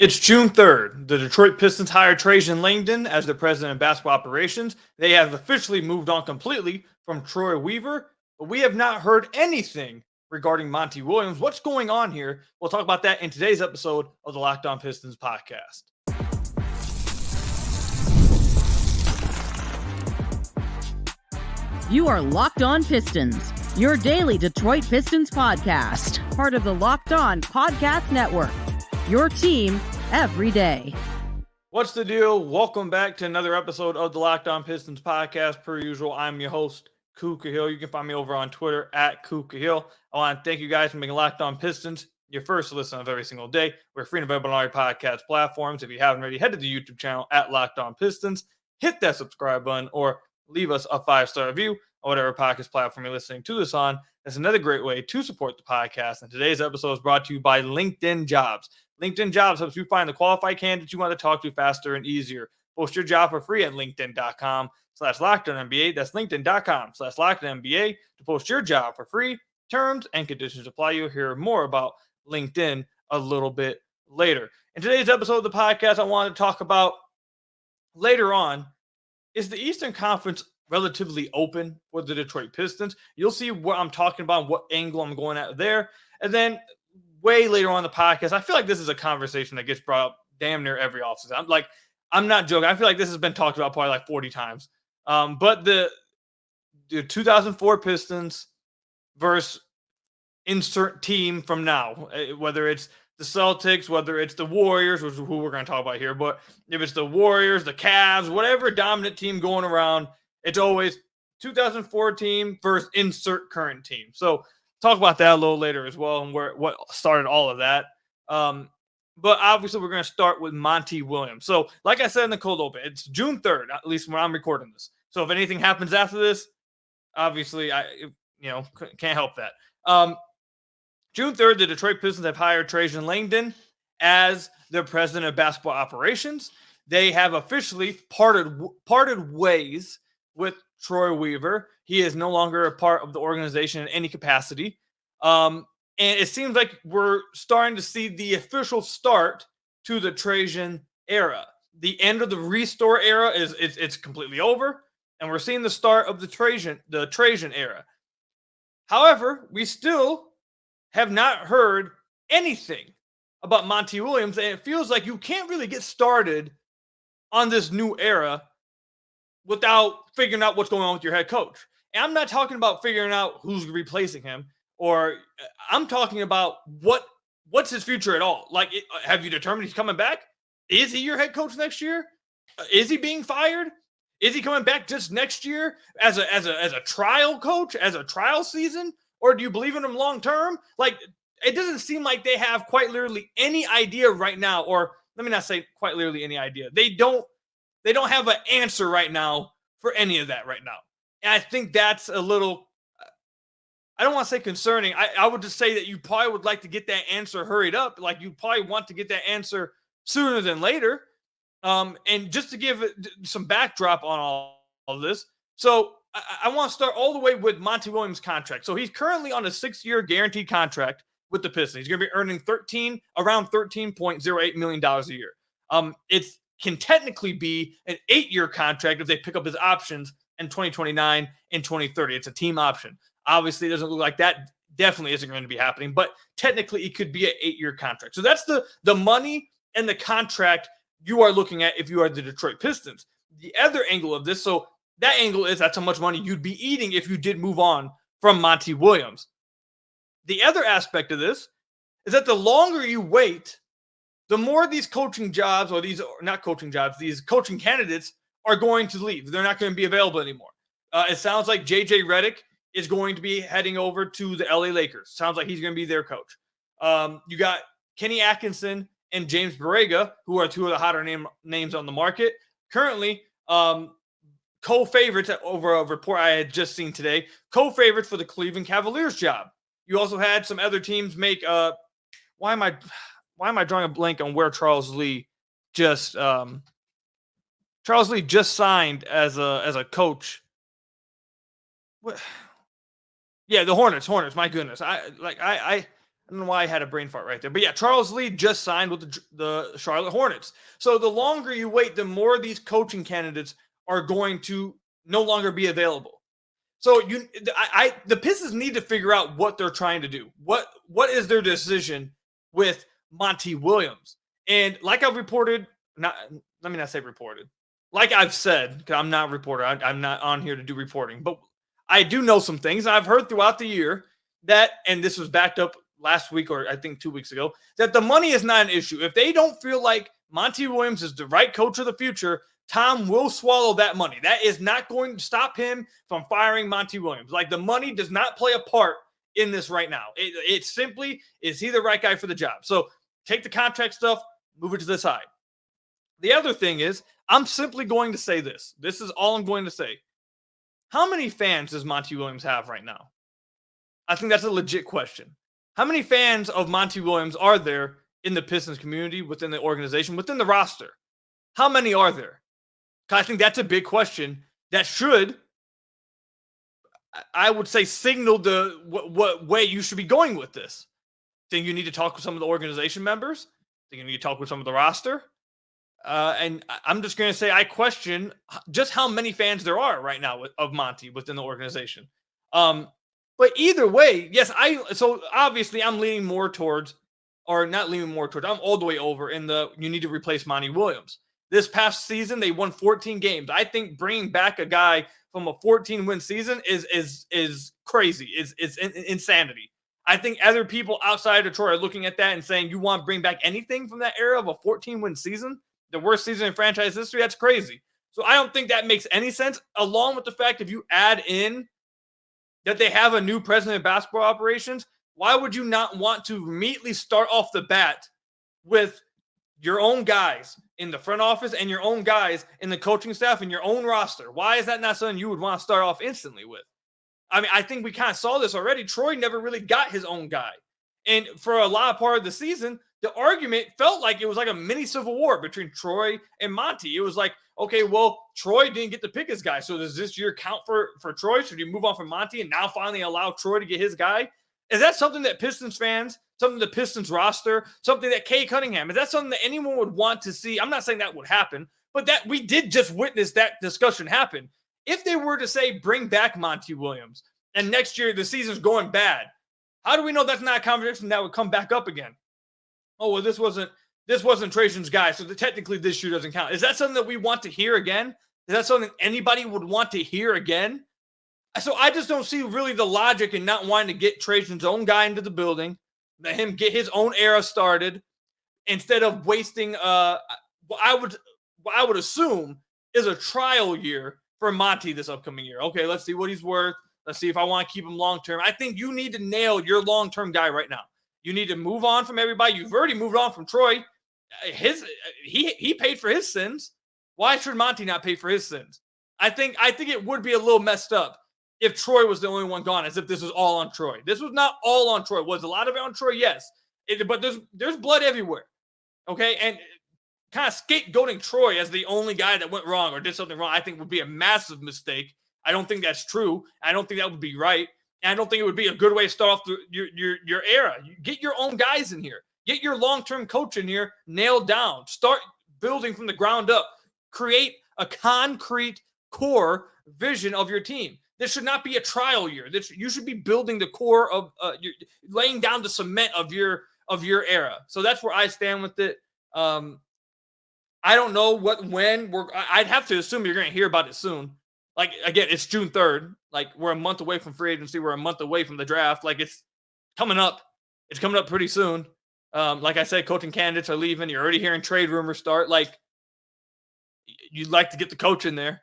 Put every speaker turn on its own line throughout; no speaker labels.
It's June 3rd. The Detroit Pistons hired Trajan Langdon as the president of basketball operations. They have officially moved on completely from Troy Weaver, but we have not heard anything regarding Monty Williams. What's going on here? We'll talk about that in today's episode of the Locked On Pistons podcast.
You are Locked On Pistons, your daily Detroit Pistons podcast, part of the Locked On Podcast Network. Your team every day.
What's the deal? Welcome back to another episode of the Locked On Pistons podcast. Per usual, I'm your host, Kuka Hill. You can find me over on Twitter at Kuka Hill. I want to thank you guys for making Locked On Pistons your first listen of every single day. We're free and available on all your podcast platforms. If you haven't already, head to the YouTube channel at Locked On Pistons. Hit that subscribe button or leave us a 5-star review on whatever podcast platform you're listening to this on. That's another great way to support the podcast. And today's episode is brought to you by LinkedIn Jobs. LinkedIn Jobs helps you find the qualified candidates you want to talk to faster and easier. Post your job for free at linkedin.com/LockedOnNBA. That's linkedin.com/LockedOnNBA to post your job for free. Terms and conditions apply. You'll hear more about LinkedIn a little bit later. In today's episode of the podcast, I want to talk about later on, is the Eastern Conference relatively open for the Detroit Pistons? You'll see what I'm talking about, what angle I'm going at there. And then way later on in the podcast, I feel like this is a conversation that gets brought up damn near every offseason. I'm not joking. I feel like this has been talked about probably like 40 times. But the 2004 Pistons versus insert team from now, whether it's the Celtics, whether it's the Warriors, which is who we're going to talk about here, but if it's the Warriors, the Cavs, whatever dominant team going around, it's always 2004 team versus insert current team. So talk about that a little later as well and what started all of that. But obviously, we're going to start with Monty Williams. So like I said in the cold open, it's June 3rd, at least when I'm recording this. So if anything happens after this, obviously, I can't help that. June 3rd, the Detroit Pistons have hired Trajan Langdon as their president of basketball operations. They have officially parted ways with Troy Weaver. He is no longer a part of the organization in any capacity. And it seems like we're starting to see the official start to the Trajan era. The end of the restore era it's completely over, and we're seeing the start of the Trajan era. However, we still have not heard anything about Monty Williams, and it feels like you can't really get started on this new era without figuring out what's going on with your head coach. And I'm not talking about figuring out who's replacing him, or I'm talking about what's his future at all. Like, have you determined he's coming back? Is he your head coach next year? Is he being fired? Is he coming back just next year as a trial coach, as a trial season? Or do you believe in him long term? Like, it doesn't seem like they have quite literally any idea right now, or let me not say quite literally any idea. They don't have an answer right now for any of that right now. And I think that's a little, I don't want to say concerning. I would just say that you probably would like to get that answer hurried up. Like, you probably want to get that answer sooner than later. And just to give some backdrop on all of this. So I want to start all the way with Monty Williams' contract. So he's currently on a 6-year guaranteed contract with the Pistons. He's going to be earning around $13.08 million a year. It can technically be an 8-year contract if they pick up his options in 2029 and 2030. It's a team option. Obviously, it doesn't look like that definitely isn't going to be happening, but technically it could be an 8-year contract. So that's the money and the contract you are looking at if you are the Detroit Pistons. The other angle of this, so that angle is that's how much money you'd be eating if you did move on from Monty Williams. The other aspect of this is that the longer you wait, the more these coaching jobs, or these not coaching jobs, these coaching candidates are going to leave. They're not going to be available anymore. It sounds like JJ Redick is going to be heading over to the LA Lakers. Sounds like he's going to be their coach. You got Kenny Atkinson and James Borrega, who are two of the hotter names on the market. Currently, co-favorites over a report I had just seen today, co-favorites for the Cleveland Cavaliers job. You also had some other teams make why am I drawing a blank on where Charles Lee just signed as a coach. What? Yeah, the Hornets, my goodness. I I don't know why I had a brain fart right there. But yeah, Charles Lee just signed with the Charlotte Hornets. So the longer you wait, the more these coaching candidates are going to no longer be available. So the Pistons need to figure out what they're trying to do. What is their decision with Monty Williams? And like I've reported, let me not say reported. Like I've said, because I'm not a reporter. I'm not on here to do reporting. But I do know some things I've heard throughout the year that, and this was backed up last week or I think 2 weeks ago, that the money is not an issue. If they don't feel like Monty Williams is the right coach of the future, Tom will swallow that money. That is not going to stop him from firing Monty Williams. Like, the money does not play a part in this right now. It simply, is he the right guy for the job? So take the contract stuff, move it to the side. The other thing is, I'm simply going to say this. This is all I'm going to say. How many fans does Monty Williams have right now? I think that's a legit question. How many fans of Monty Williams are there in the Pistons community, within the organization, within the roster? How many are there? I think that's a big question that should, I would say, signal what way you should be going with this. Think you need to talk with some of the organization members. Think you need to talk with some of the roster. And I'm just going to say I question just how many fans there are right now of Monty within the organization. But either way, yes, so obviously I'm leaning more towards, or not leaning more towards, I'm all the way over in you need to replace Monty Williams. This past season, they won 14 games. I think bringing back a guy from a 14-win season is crazy. It's insanity. I think other people outside of Detroit are looking at that and saying, you want to bring back anything from that era of a 14-win season? The worst season in franchise history? That's crazy. So I don't think that makes any sense, along with the fact if you add in that they have a new president of basketball operations, why would you not want to immediately start off the bat with your own guys in the front office and your own guys in the coaching staff and your own roster? Why is that not something you would want to start off instantly with? I mean, I think we kind of saw this already. Troy never really got his own guy. And for a lot of part of the season, the argument felt like it was like a mini civil war between Troy and Monty. It was like, okay, well, Troy didn't get to pick his guy. So does this year count for Troy? Should you move on from Monty and now finally allow Troy to get his guy? Is that something that Pistons fans, something the Pistons roster, something that Kay Cunningham, is that something that anyone would want to see? I'm not saying that would happen, but that we did just witness that discussion happen. If they were to say, bring back Monty Williams, and next year the season's going bad, how do we know that's not a conversation that would come back up again? Oh, well, this wasn't Trajan's guy, so technically this year doesn't count. Is that something that we want to hear again? Is that something anybody would want to hear again? So I just don't see really the logic in not wanting to get Trajan's own guy into the building, let him get his own era started, instead of wasting what I would assume is a trial year for Monty this upcoming year. Okay, let's see what he's worth. Let's see if I want to keep him long-term. I think you need to nail your long-term guy right now. You need to move on from everybody. You've already moved on from Troy. He paid for his sins. Why should Monty not pay for his sins? I think it would be a little messed up if Troy was the only one gone, as if this was all on Troy. This was not all on Troy. Was a lot of it on Troy? Yes. But there's blood everywhere. Okay? And kind of scapegoating Troy as the only guy that went wrong or did something wrong, I think would be a massive mistake. I don't think that's true. I don't think that would be right. And I don't think it would be a good way to start off your era. You get your own guys in here. Get your long-term coach in here nailed down. Start building from the ground up. Create a concrete core vision of your team. This should not be a trial year. You should be building the core of laying down the cement of your era. So that's where I stand with it. I don't know when I'd have to assume you're going to hear about it soon. Like, again, it's June 3rd. Like, we're a month away from free agency. We're a month away from the draft. Like, it's coming up. It's coming up pretty soon. Like I said, coaching candidates are leaving. You're already hearing trade rumors start. Like, you'd like to get the coach in there.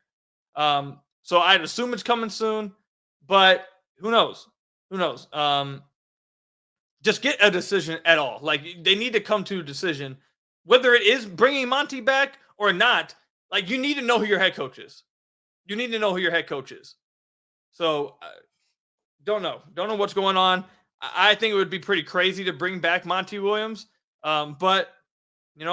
So I'd assume it's coming soon, but who knows? Who knows? Just get a decision at all. Like, they need to come to a decision, whether it is bringing Monty back or not. Like, you need to know who your head coach is. You need to know who your head coach is. So, don't know what's going on. I think it would be pretty crazy to bring back Monty Williams. But, who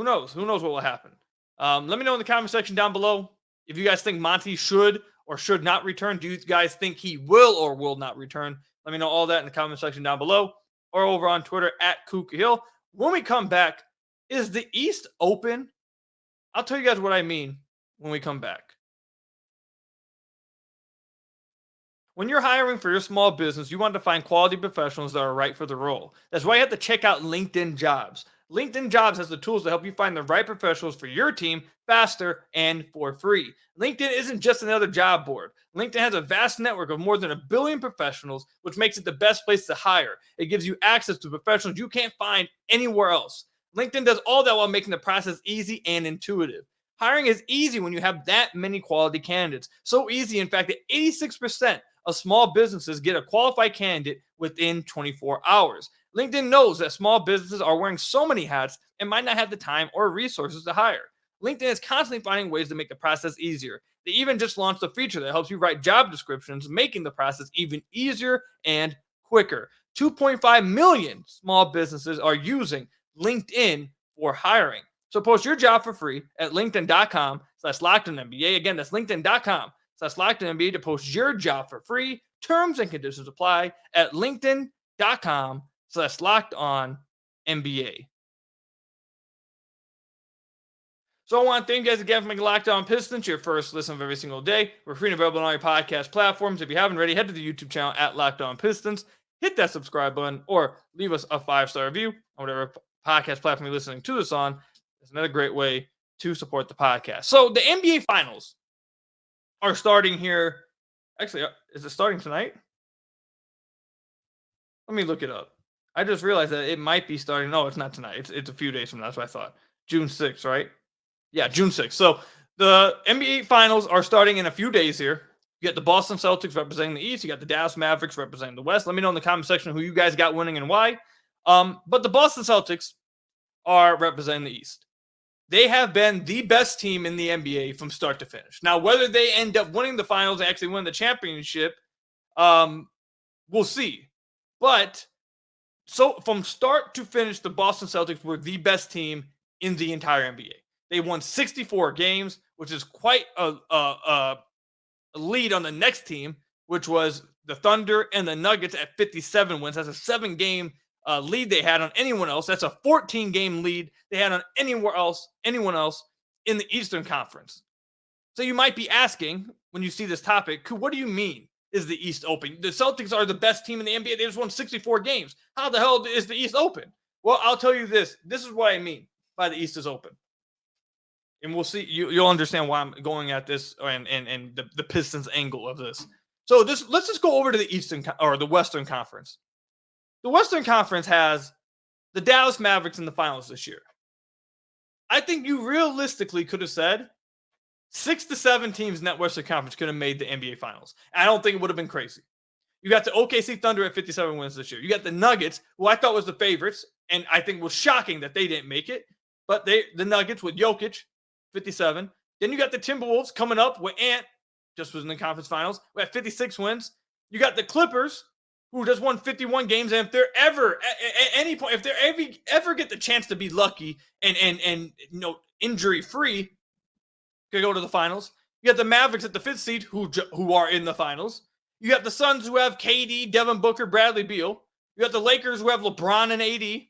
knows? Who knows what will happen? Let me know in the comment section down below if you guys think Monty should or should not return. Do you guys think he will or will not return? Let Let me know all that in the comment section down below or over on Twitter at Kuka Hill. When we come back, is the East open? I'll tell you guys what I mean when we come back. When you're hiring for your small business, you want to find quality professionals that are right for the role. That's why you have to check out LinkedIn Jobs. LinkedIn Jobs has the tools to help you find the right professionals for your team faster and for free. LinkedIn isn't just another job board. LinkedIn has a vast network of more than 1 billion professionals, which makes it the best place to hire. It gives you access to professionals you can't find anywhere else. LinkedIn does all that while making the process easy and intuitive. Hiring is easy when you have that many quality candidates. So easy, in fact, that 86% of small businesses get a qualified candidate within 24 hours. LinkedIn knows that small businesses are wearing so many hats and might not have the time or resources to hire. LinkedIn is constantly finding ways to make the process easier. They even just launched a feature that helps you write job descriptions, making the process even easier and quicker. 2.5 million small businesses are using LinkedIn for hiring. So post your job for free at linkedin.com/LockedOnNBA. Again, that's linkedin.com/LockedOnNBA to post your job for free. Terms and conditions apply at linkedin.com/LockedOnNBA. So I want to thank you guys again for making Locked On Pistons your first listen of every single day. We're free and available on all your podcast platforms. If you haven't already, head to the YouTube channel at Locked On Pistons. Hit that subscribe button or leave us a 5-star review on whatever podcast platform you're listening to this on. It's another great way to support the podcast. So the NBA Finals are starting here. Actually, is it starting tonight? Let me look it up. I just realized that it might be starting. No, it's not tonight. It's a few days from now. That's what I thought. June 6th, right? Yeah, June 6th. So the NBA Finals are starting in a few days here. You got the Boston Celtics representing the East. You got the Dallas Mavericks representing the West. Let me know in the comment section who you guys got winning and why. But the Boston Celtics are representing the East. They have been the best team in the NBA from start to finish. Now, whether they end up winning the finals and actually win the championship, we'll see. But so from start to finish, the Boston Celtics were the best team in the entire NBA. They won 64 games, which is quite a lead on the next team, which was the Thunder and the Nuggets at 57 wins. That's a 7-game lead they had on anyone else. That's a 14-game lead they had on anyone else in the Eastern Conference. So you might be asking, when you see this topic, what do you mean is the East open? The Celtics are the best team in the NBA. They just won 64 games. How the hell is the East open? Well, I'll tell you this. This is what I mean by the East is open. And we'll see. You'll understand why I'm going at this and the Pistons angle of this. So let's just go over to the Eastern or the Western Conference. The Western Conference has the Dallas Mavericks in the finals this year. I think you realistically could have said 6 to 7 teams in that Western Conference could have made the NBA Finals. I don't think it would have been crazy. You got the OKC Thunder at 57 wins this year. You got the Nuggets, who I thought was the favorites, and I think was shocking that they didn't make it. But the Nuggets with Jokic, 57. Then you got the Timberwolves coming up with Ant, just was in the conference finals, at 56 wins. You got the Clippers, who just won 51 games, and if they're ever at any point, if they ever get the chance to be lucky and injury free, could go to the finals. You got the Mavericks at the 5th seed, who are in the finals. You got the Suns, who have KD, Devin Booker, Bradley Beal. You got the Lakers, who have LeBron and AD.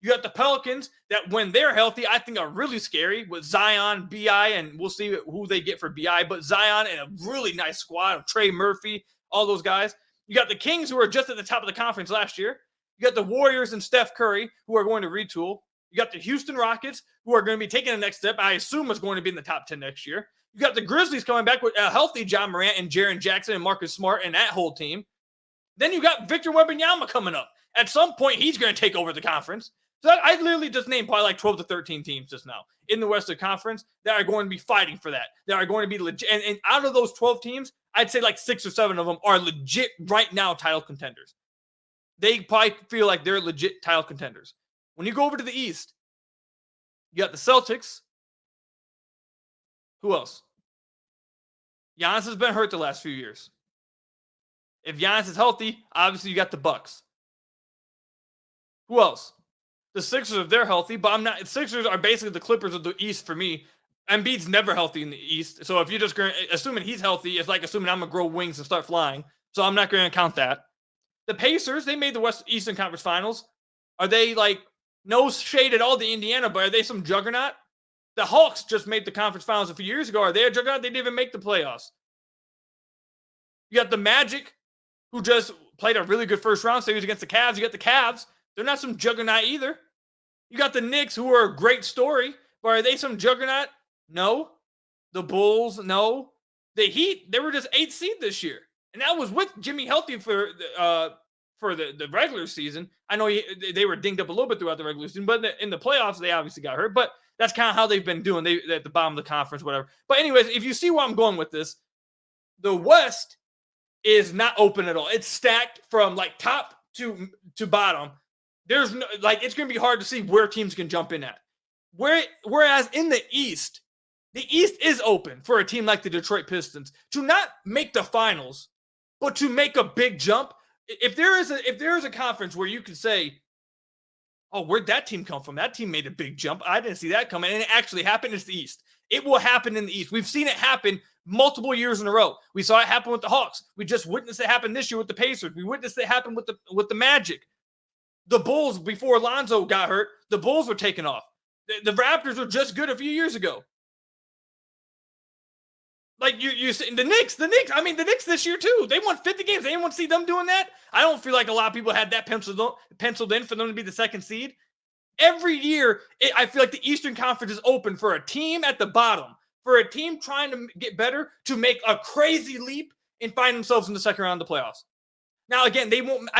You got the Pelicans that, when they're healthy, I think are really scary with Zion, BI, and we'll see who they get for BI. But Zion and a really nice squad of Trey Murphy, all those guys. You got the Kings, who are just at the top of the conference last year. You got the Warriors and Steph Curry, who are going to retool. You got the Houston Rockets, who are going to be taking the next step. I assume is going to be in the top 10 next year. You got the Grizzlies coming back with a healthy John Morant and Jaren Jackson and Marcus Smart and that whole team. Then you got Victor Wembanyama coming up. At some point, he's going to take over the conference. So I literally just named probably like 12 to 13 teams just now in the Western Conference that are going to be fighting for that. That are going to be legit. And out of those 12 teams, I'd say like 6 or 7 of them are legit right now title contenders. They probably feel like they're legit title contenders. When you go over to the East, you got the Celtics. Who else? Giannis has been hurt the last few years. If Giannis is healthy, obviously you got the Bucks. Who else? The Sixers, if they're healthy, but I'm not. Sixers are basically the Clippers of the East for me. Embiid's never healthy in the East. So if you're just going to, assuming he's healthy, it's like assuming I'm going to grow wings and start flying. So I'm not going to count that. The Pacers, they made the Eastern Conference Finals. Are they like, no shade at all to Indiana, but are they some juggernaut? The Hawks just made the conference finals a few years ago. Are they a juggernaut? They didn't even make the playoffs. You got the Magic, who just played a really good first round series against the Cavs. You got the Cavs. They're not some juggernaut either. You got the Knicks, who are a great story, but are they some juggernaut? No. The Bulls, no. The Heat, they were just 8th seed this year. And that was with Jimmy healthy for the regular season. I know they were dinged up a little bit throughout the regular season, but in the playoffs, they obviously got hurt. But that's kind of how they've been doing. They at the bottom of the conference, whatever. But anyways, if you see where I'm going with this, the West is not open at all. It's stacked from like top to bottom. There's no, like, it's going to be hard to see where teams can jump in at. Whereas in the East is open for a team like the Detroit Pistons to not make the finals, but to make a big jump. If there is a conference where you can say, oh, where'd that team come from? That team made a big jump. I didn't see that coming. And it actually happened. It's the East. It will happen in the East. We've seen it happen multiple years in a row. We saw it happen with the Hawks. We just witnessed it happen this year with the Pacers. We witnessed it happen with the Magic. The Bulls, before Lonzo got hurt, the Bulls were taking off. The Raptors were just good a few years ago. Like you the Knicks. I mean, the Knicks this year too. They won 50 games. Anyone see them doing that? I don't feel like a lot of people had that penciled in for them to be the second seed. Every year, I feel like the Eastern Conference is open for a team at the bottom, for a team trying to get better, to make a crazy leap and find themselves in the second round of the playoffs. Now, again, they won't.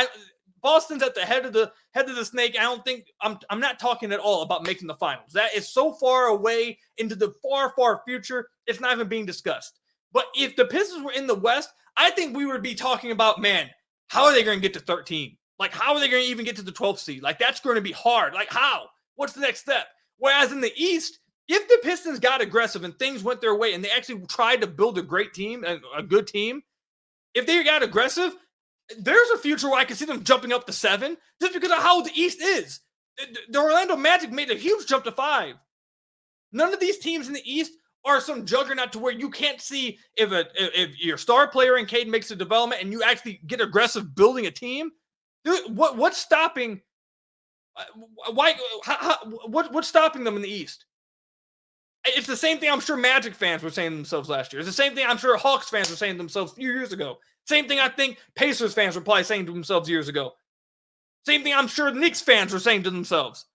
Boston's at the head of the snake. I don't think I'm not talking at all about making the finals. That is so far away into the far, far future. It's not even being discussed. But if the Pistons were in the West, I think we would be talking about, man, how are they going to get to 13? Like, how are they going to even get to the 12th seed? Like, that's going to be hard. Like, how? What's the next step? Whereas in the East, if the Pistons got aggressive and things went their way and they actually tried to build a great team, a good team, if they got aggressive, there's a future where I can see them jumping up to 7 just because of how the East is. The Orlando Magic made a huge jump to 5. None of these teams in the East are some juggernaut to where you can't see if your star player in Cade makes a development and you actually get aggressive building a team. What's stopping? What's stopping them in the East? It's the same thing I'm sure Magic fans were saying to themselves last year. It's the same thing I'm sure Hawks fans were saying to themselves a few years ago. Same thing I think Pacers fans were probably saying to themselves years ago. Same thing I'm sure Knicks fans were saying to themselves.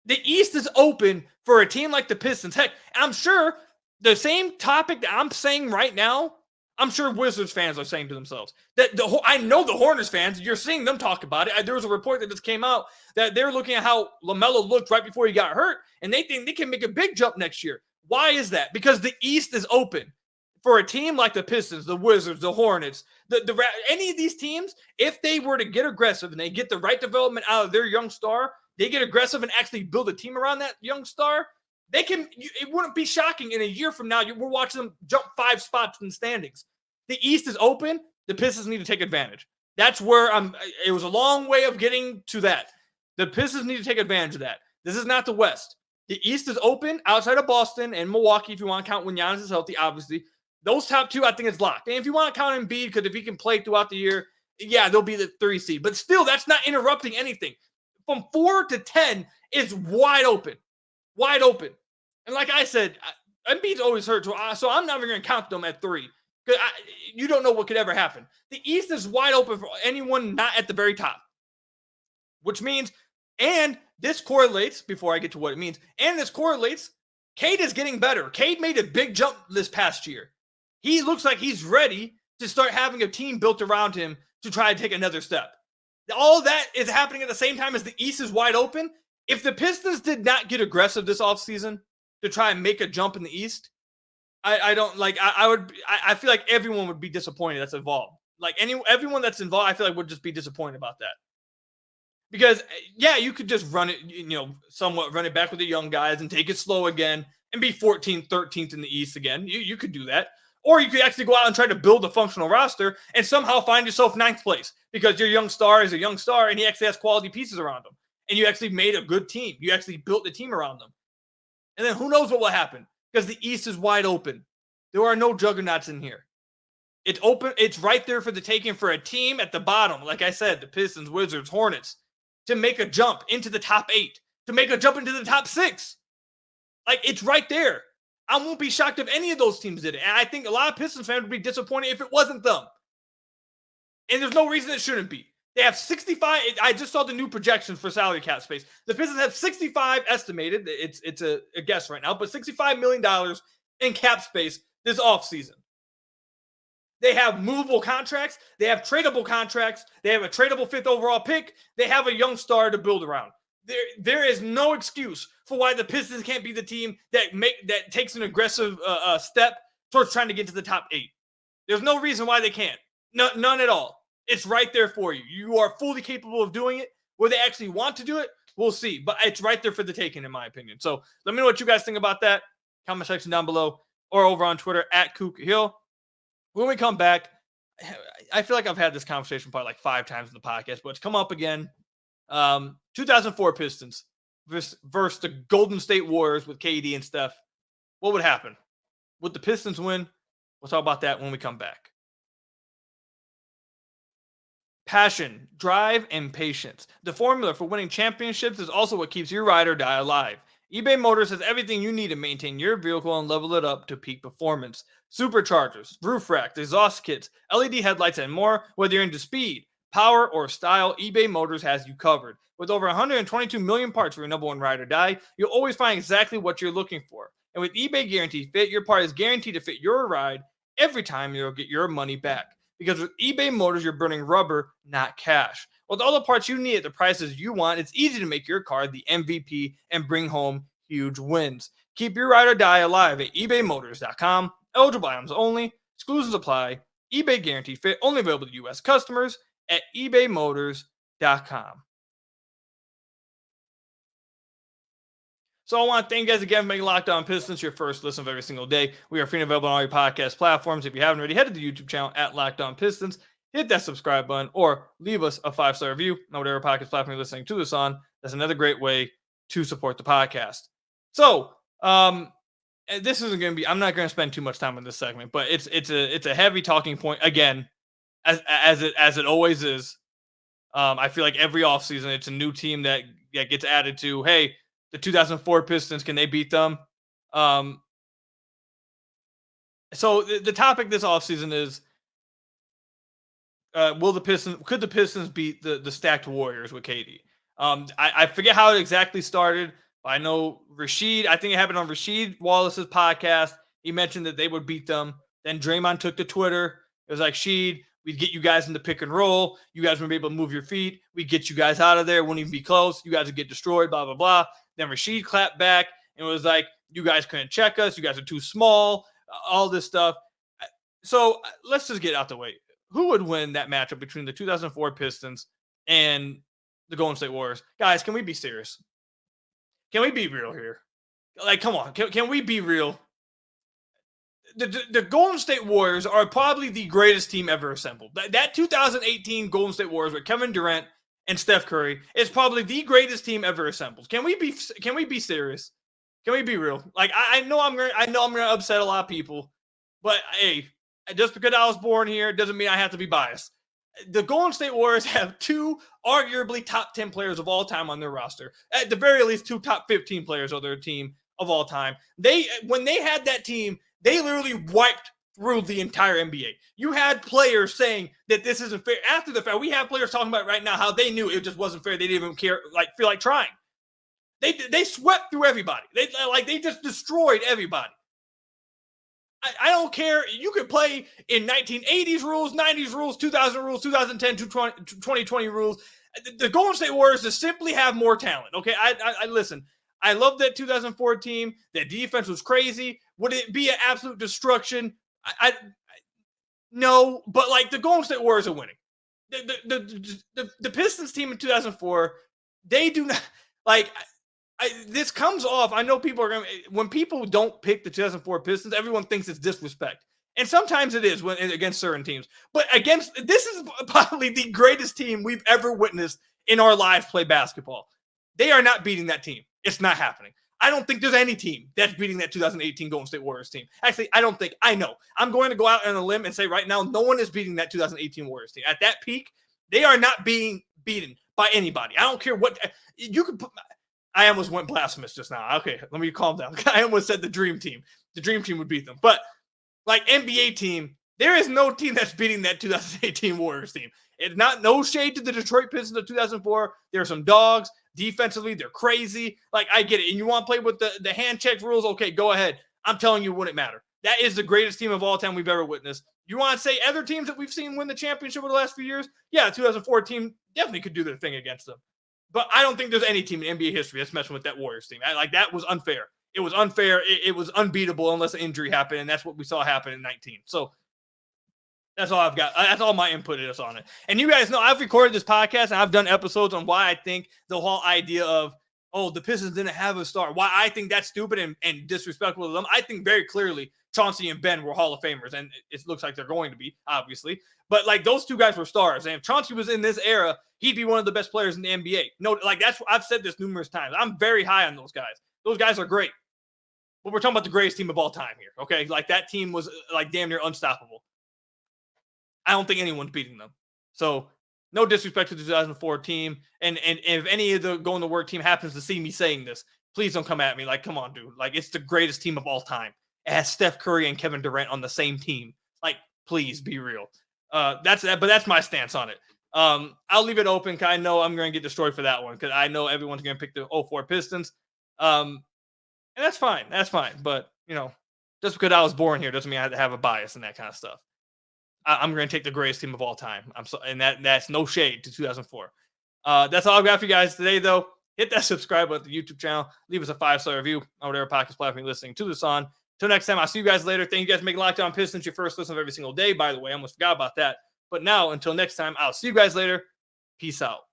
The East is open for a team like the Pistons. Heck, I'm sure the same topic that I'm saying right now, I'm sure Wizards fans are saying to themselves. I know the Hornets fans, you're seeing them talk about it. There was a report that just came out that they're looking at how LaMelo looked right before he got hurt, and they think they can make a big jump next year. Why is that? Because the East is open for a team like the Pistons, the Wizards, the Hornets, any of these teams. If they were to get aggressive and they get the right development out of their young star, they get aggressive and actually build a team around that young star, they can. It wouldn't be shocking in a year from now. We're watching them jump 5 spots in the standings. The East is open. The Pistons need to take advantage. That's where it was a long way of getting to that. The Pistons need to take advantage of that. This is not the West. The East is open outside of Boston and Milwaukee, if you want to count when Giannis is healthy, obviously. Those top 2, I think it's locked. And if you want to count Embiid, because if he can play throughout the year, yeah, they'll be the 3 seed. But still, that's not interrupting anything. From 4 to 10 is wide open. Wide open. And like I said, Embiid's always hurt, so I'm not even going to count them at 3. Because you don't know what could ever happen. The East is wide open for anyone not at the very top. Which means, and this correlates, before I get to what it means, and this correlates, Cade is getting better. Cade made a big jump this past year. He looks like he's ready to start having a team built around him to try to take another step. All that is happening at the same time as the East is wide open. If the Pistons did not get aggressive this offseason to try and make a jump in the East, I don't like. I feel like everyone would be disappointed that's involved. Like everyone that's involved, I feel like would just be disappointed about that. Because yeah, you could just run it, somewhat run it back with the young guys and take it slow again and be 14th, 13th in the East again. You could do that. Or you could actually go out and try to build a functional roster and somehow find yourself 9th place because your young star is a young star and he actually has quality pieces around him. And you actually made a good team. You actually built the team around them. And then who knows what will happen because the East is wide open. There are no juggernauts in here. It's open. It's right there for the taking for a team at the bottom. Like I said, the Pistons, Wizards, Hornets, to make a jump into the top 8, to make a jump into the top 6. Like, it's right there. I won't be shocked if any of those teams did it. And I think a lot of Pistons fans would be disappointed if it wasn't them. And there's no reason it shouldn't be. They have 65. I just saw the new projections for salary cap space. The Pistons have 65 estimated. It's a guess right now, but $65 million in cap space this offseason. They have movable contracts. They have tradable contracts. They have a tradable 5th overall pick. They have a young star to build around. There is no excuse for why the Pistons can't be the team that takes an aggressive step towards trying to get to the top 8. There's no reason why they can't. None at all. It's right there for you. You are fully capable of doing it. Where they actually want to do it, we'll see. But it's right there for the taking, in my opinion. So let me know what you guys think about that. Comment section down below or over on Twitter at Kook Hill. When we come back, I feel like I've had this conversation probably like 5 times in the podcast, but it's come up again. 2004 Pistons versus the Golden State Warriors with KD and Steph. What would happen? Would the Pistons win? We'll talk about that when we come back. Passion, drive, and patience. The formula for winning championships is also what keeps your ride or die alive. eBay Motors has everything you need to maintain your vehicle and level it up to peak performance. Superchargers, roof racks, exhaust kits, LED headlights, and more. Whether you're into speed, power, or style, eBay Motors has you covered. With over 122 million parts for your number one ride or die, you'll always find exactly what you're looking for. And with eBay Guaranteed Fit, your part is guaranteed to fit your ride every time. You'll get your money back. Because with eBay Motors, you're burning rubber, not cash. With all the parts you need at the prices you want, it's easy to make your car the MVP and bring home huge wins. Keep your ride or die alive at ebaymotors.com. Eligible items only. Exclusions apply. eBay Guaranteed Fit only available to U.S. customers at ebaymotors.com. So I want to thank you guys again for making Locked On Pistons your first listen of every single day. We are free and available on all your podcast platforms. If you haven't already, head to the YouTube channel at Locked On Pistons. Hit that subscribe button or leave us a 5-star review on whatever podcast platform you're listening to this on. That's another great way to support the podcast. So this isn't going to be. I'm not going to spend too much time on this segment, but it's a heavy talking point again, as it always is. I feel like every offseason it's a new team that gets added to. Hey, the 2004 Pistons, can they beat them? So the topic this offseason is, could the Pistons beat the stacked Warriors with KD? I forget how it exactly started. I know Rasheed, I think it happened on Rasheed Wallace's podcast. He mentioned that they would beat them. Then Draymond took to Twitter. It was like, Sheed, we'd get you guys in the pick and roll. You guys wouldn't be able to move your feet. We'd get you guys out of there. Wouldn't even be close. You guys would get destroyed, blah, blah, blah. Then Rasheed clapped back and was like, you guys couldn't check us. You guys are too small, all this stuff. So let's just get out the way. Who would win that matchup between the 2004 Pistons and the Golden State Warriors? Guys, can we be serious? Can we be real here? Like, come on. Can we be real? The Golden State Warriors are probably the greatest team ever assembled. That 2018 Golden State Warriors with Kevin Durant and Steph Curry is probably the greatest team ever assembled. Can we be serious? Can we be real? Like, I know I'm gonna upset a lot of people, but hey, just because I was born here doesn't mean I have to be biased. The Golden State Warriors have 2 arguably top 10 players of all time on their roster. At the very least, 2 top 15 players on their team of all time. When they had that team, they literally wiped through the entire NBA. You had players saying that this isn't fair. After the fact, we have players talking about right now how they knew it just wasn't fair. They didn't even care, feel like trying. They swept through everybody. They just destroyed everybody. I don't care. You could play in 1980s rules, 90s rules, 2000 rules, 2010, 2020 rules. The Golden State Warriors just simply have more talent. Okay, I listen. I love that 2004 team. That defense was crazy. Would it be an absolute destruction? No, but the Golden State Warriors are winning. The Pistons team in 2004, they do not this comes off. I know people are when people don't pick the 2004 Pistons, everyone thinks it's disrespect. And sometimes it is against certain teams. But this is probably the greatest team we've ever witnessed in our lives play basketball. They are not beating that team. It's not happening. I don't think there's any team that's beating that 2018 Golden State Warriors team. Actually, I don't think. I know. I'm going to go out on a limb and say right now, no one is beating that 2018 Warriors team. At that peak, they are not being beaten by anybody. I don't care what you could put. I almost went blasphemous just now. Okay, let me calm down. I almost said the dream team. The dream team would beat them. But like NBA team, there is no team that's beating that 2018 Warriors team. It's not no shade to the Detroit Pistons of 2004. There are some dogs. Defensively, they're crazy. Like, I get it. And you want to play with the hand check rules? Okay, go ahead. I'm telling you, it wouldn't matter. That is the greatest team of all time we've ever witnessed. You want to say other teams that we've seen win the championship over the last few years? Yeah, the 2004 team definitely could do their thing against them. But I don't think there's any team in NBA history that's messing with that Warriors team. That was unfair. It was unfair. It was unbeatable unless an injury happened, and that's what we saw happen in 19. So that's all I've got. That's all my input is on it. And you guys know I've recorded this podcast, and I've done episodes on why I think the whole idea of, the Pistons didn't have a star, why I think that's stupid and disrespectful to them. I think very clearly Chauncey and Ben were Hall of Famers, and it looks like they're going to be, obviously. But, like, those two guys were stars. And if Chauncey was in this era, he'd be one of the best players in the NBA. No, like, I've said this numerous times. I'm very high on those guys. Those guys are great. But we're talking about the greatest team of all time here, okay? Like, that team was, like, damn near unstoppable. I don't think anyone's beating them. So, no disrespect to the 2004 team. And if any of the going to work team happens to see me saying this, please don't come at me. Like, come on, dude. Like, it's the greatest team of all time. It has Steph Curry and Kevin Durant on the same team. Like, please be real. But that's my stance on it. I'll leave it open because I know I'm going to get destroyed for that one because I know everyone's going to pick the 04 Pistons. And that's fine. That's fine. But, just because I was born here doesn't mean I have to have a bias and that kind of stuff. I'm going to take the greatest team of all time. And that's no shade to 2004. That's all I've got for you guys today, though. Hit that subscribe button to the YouTube channel. Leave us a 5-star review on whatever podcast platform you're listening to this on. Until next time, I'll see you guys later. Thank you guys for making Locked On Pistons your first listen of every single day, by the way. I almost forgot about that. But now, until next time, I'll see you guys later. Peace out.